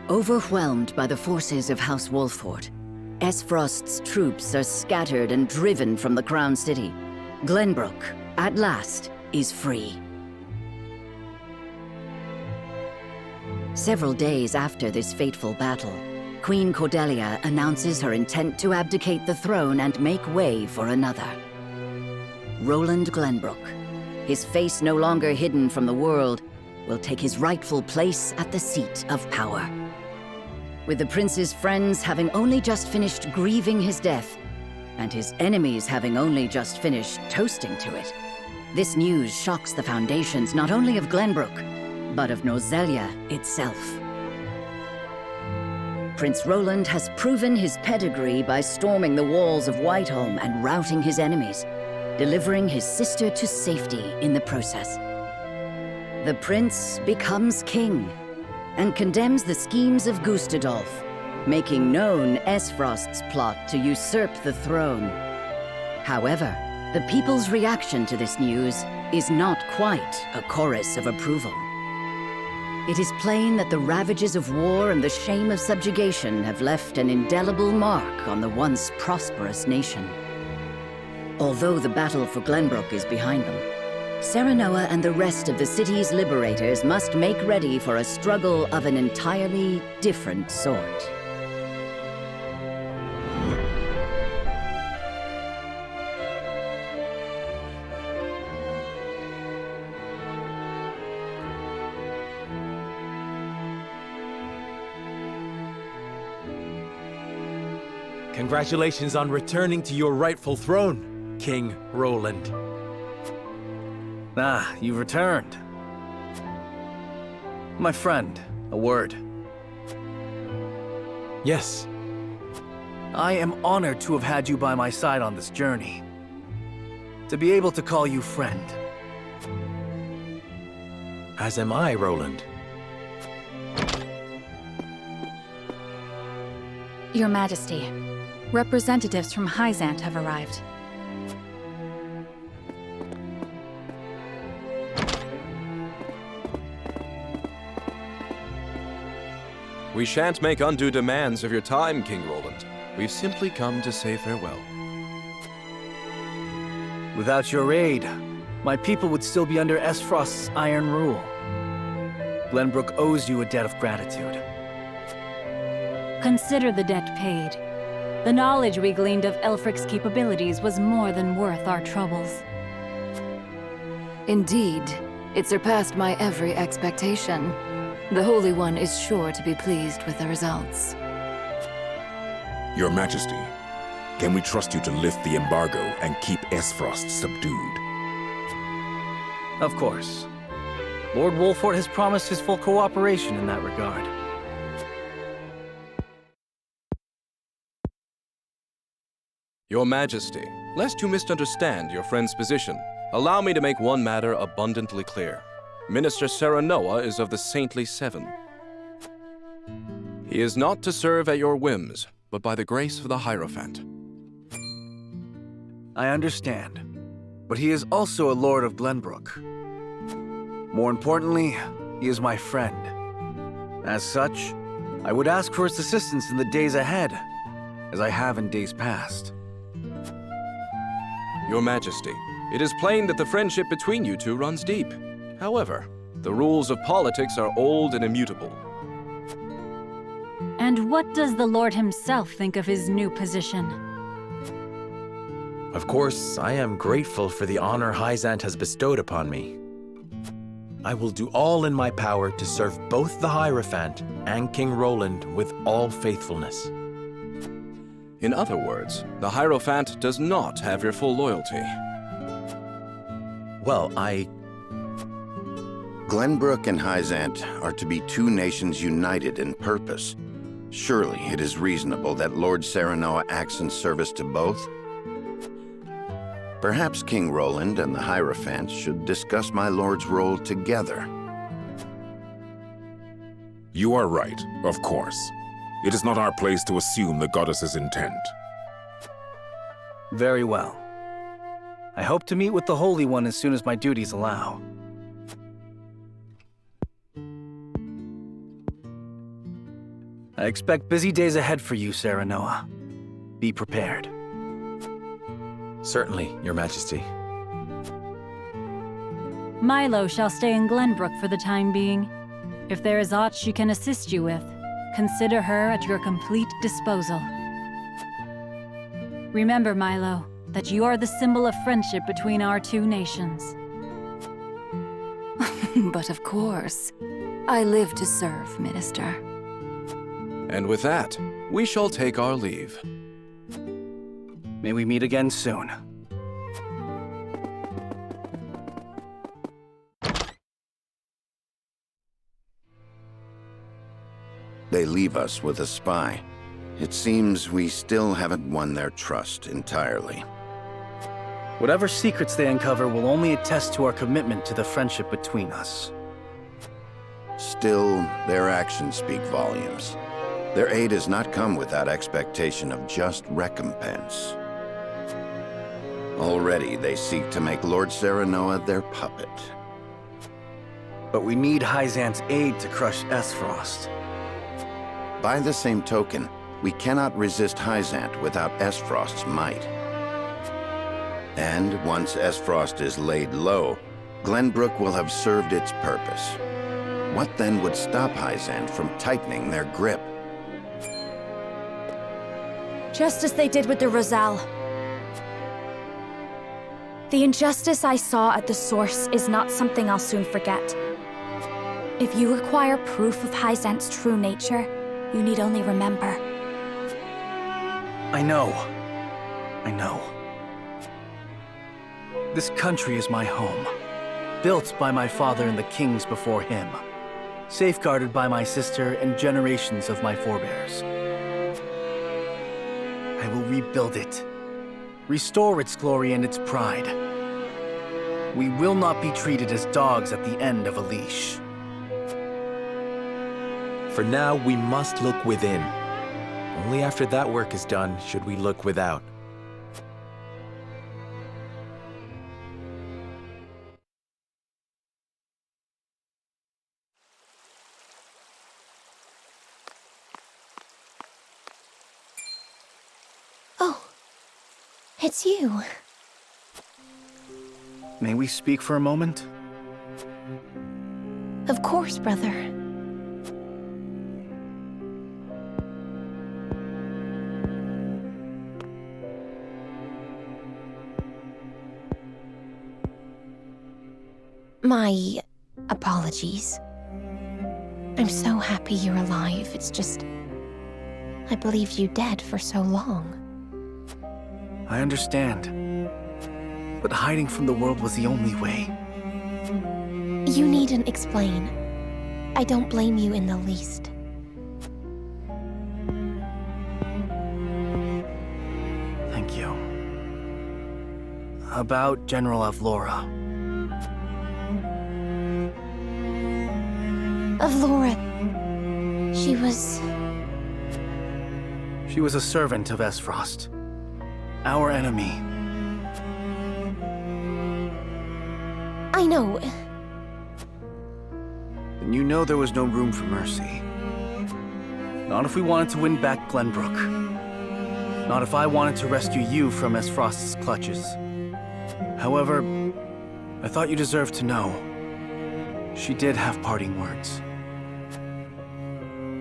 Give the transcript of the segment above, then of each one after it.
Overwhelmed by the forces of House Wolffort, Esfrost's troops are scattered and driven from the Crown City. Glenbrook, at last, is free. Several days after this fateful battle, Queen Cordelia announces her intent to abdicate the throne and make way for another. Roland Glenbrook, his face no longer hidden from the world, will take his rightful place at the seat of power. With the prince's friends having only just finished grieving his death, and his enemies having only just finished toasting to it, this news shocks the foundations not only of Glenbrook, but of Nozelia itself. Prince Roland has proven his pedigree by storming the walls of Whiteholm and routing his enemies, delivering his sister to safety in the process. The prince becomes king, and condemns the schemes of Gustadolf, making known Esfrost's plot to usurp the throne. However, the people's reaction to this news is not quite a chorus of approval. It is plain that the ravages of war and the shame of subjugation have left an indelible mark on the once prosperous nation. Although the battle for Glenbrook is behind them, Serenoa and the rest of the city's liberators must make ready for a struggle of an entirely different sort. Congratulations on returning to your rightful throne, King Roland. Ah, you've returned. My friend, a word. Yes. I am honored to have had you by my side on this journey. To be able to call you friend. As am I, Roland. Your Majesty, representatives from Hyzant have arrived. We shan't make undue demands of your time, King Roland. We've simply come to say farewell. Without your aid, my people would still be under Esfrost's iron rule. Glenbrook owes you a debt of gratitude. Consider the debt paid. The knowledge we gleaned of Elfric's capabilities was more than worth our troubles. Indeed, it surpassed my every expectation. The Holy One is sure to be pleased with the results. Your Majesty, can we trust you to lift the embargo and keep Esfrost subdued? Of course. Lord Wolffort has promised his full cooperation in that regard. Your Majesty, lest you misunderstand your friend's position, allow me to make one matter abundantly clear. Minister Serenoa is of the Saintly Seven. He is not to serve at your whims, but by the grace of the Hierophant. I understand, but he is also a Lord of Glenbrook. More importantly, he is my friend. As such, I would ask for his assistance in the days ahead, as I have in days past. Your Majesty, it is plain that the friendship between you two runs deep. However, the rules of politics are old and immutable. And what does the Lord himself think of his new position? Of course, I am grateful for the honor Hyzant has bestowed upon me. I will do all in my power to serve both the Hierophant and King Roland with all faithfulness. In other words, the Hierophant does not have your full loyalty. Well, Glenbrook and Hyzant are to be two nations united in purpose. Surely it is reasonable that Lord Serenoa acts in service to both? Perhaps King Roland and the Hierophant should discuss my lord's role together. You are right, of course. It is not our place to assume the goddess's intent. Very well. I hope to meet with the Holy One as soon as my duties allow. I expect busy days ahead for you, Serenoa. Be prepared. Certainly, Your Majesty. Milo shall stay in Glenbrook for the time being. If there is aught she can assist you with, consider her at your complete disposal. Remember, Milo, that you are the symbol of friendship between our two nations. But of course, I live to serve, Minister. And with that, we shall take our leave. May we meet again soon. They leave us with a spy. It seems we still haven't won their trust entirely. Whatever secrets they uncover will only attest to our commitment to the friendship between us. Still, their actions speak volumes. Their aid has not come without expectation of just recompense. Already, they seek to make Lord Serenoa their puppet. But we need Hyzant's aid to crush Esfrost. By the same token, we cannot resist Hyzant without Esfrost's might. And once Esfrost is laid low, Glenbrook will have served its purpose. What then would stop Hyzant from tightening their grip? Just as they did with the Rosal. The injustice I saw at the source is not something I'll soon forget. If you require proof of Hyzant's true nature, you need only remember. I know. This country is my home. Built by my father and the kings before him. Safeguarded by my sister and generations of my forebears. I will rebuild it. Restore its glory and its pride. We will not be treated as dogs at the end of a leash. For now, we must look within. Only after that work is done should we look without. Oh, it's you. May we speak for a moment? Of course, brother. My apologies. I'm so happy you're alive. It's just... I believed you dead for so long. I understand. But hiding from the world was the only way. You needn't explain. I don't blame you in the least. Thank you. About General Avlora. Avlora... She was a servant of Esfrost. Our enemy. I know. Then you know there was no room for mercy. Not if we wanted to win back Glenbrook. Not if I wanted to rescue you from Esfrost's clutches. However, I thought you deserved to know. She did have parting words.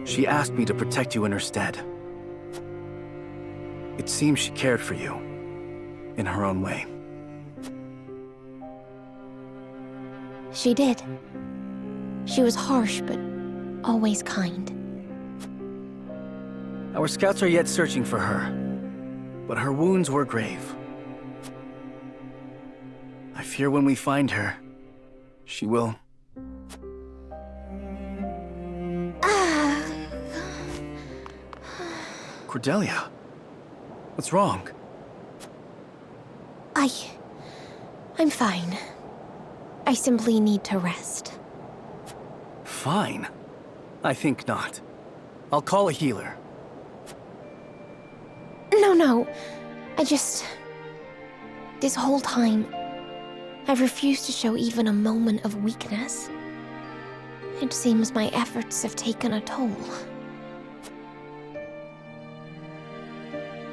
She asked me to protect you in her stead. It seems she cared for you, in her own way. She did. She was harsh, but always kind. Our scouts are yet searching for her, but her wounds were grave. I fear when we find her, she will... Cordelia, what's wrong? I'm fine. I simply need to rest. Fine? I think not. I'll call a healer. No. This whole time, I've refused to show even a moment of weakness. It seems my efforts have taken a toll.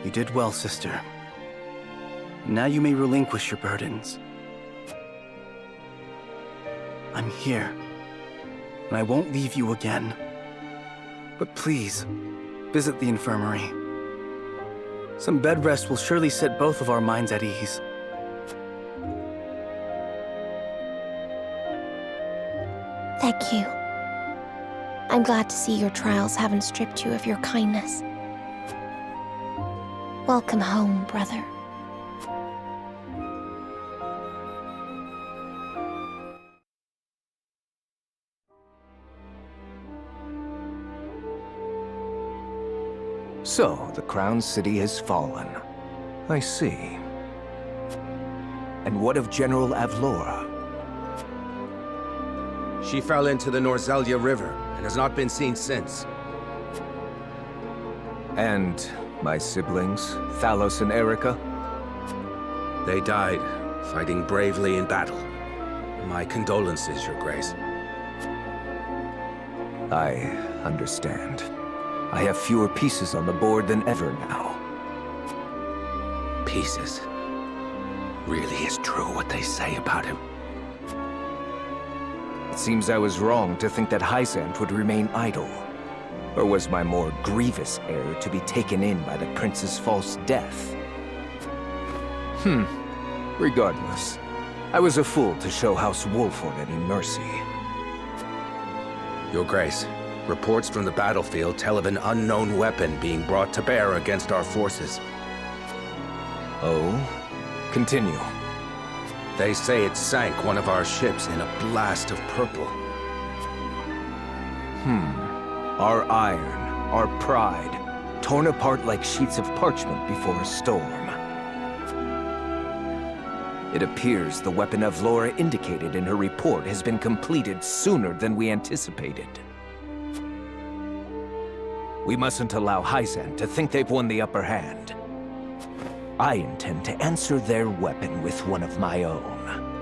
You did well, sister. Now you may relinquish your burdens. I'm here, and I won't leave you again. But please, visit the infirmary. Some bed rest will surely set both of our minds at ease. Thank you. I'm glad to see your trials haven't stripped you of your kindness. Welcome home, brother. So, the Crown City has fallen. I see. And what of General Avlora? She fell into the Norzelia River and has not been seen since. And my siblings, Thalos and Erica? They died, fighting bravely in battle. My condolences, Your Grace. I understand. I have fewer pieces on the board than ever now. Pieces? Really is true what they say about him. It seems I was wrong to think that Hyzant would remain idle. Or was my more grievous error to be taken in by the prince's false death? Regardless, I was a fool to show House Wolford any mercy. Your Grace, reports from the battlefield tell of an unknown weapon being brought to bear against our forces. Oh? Continue. They say it sank one of our ships in a blast of purple. Our iron, our pride, torn apart like sheets of parchment before a storm. It appears the weapon Avlora indicated in her report has been completed sooner than we anticipated. We mustn't allow Hyzant to think they've won the upper hand. I intend to answer their weapon with one of my own.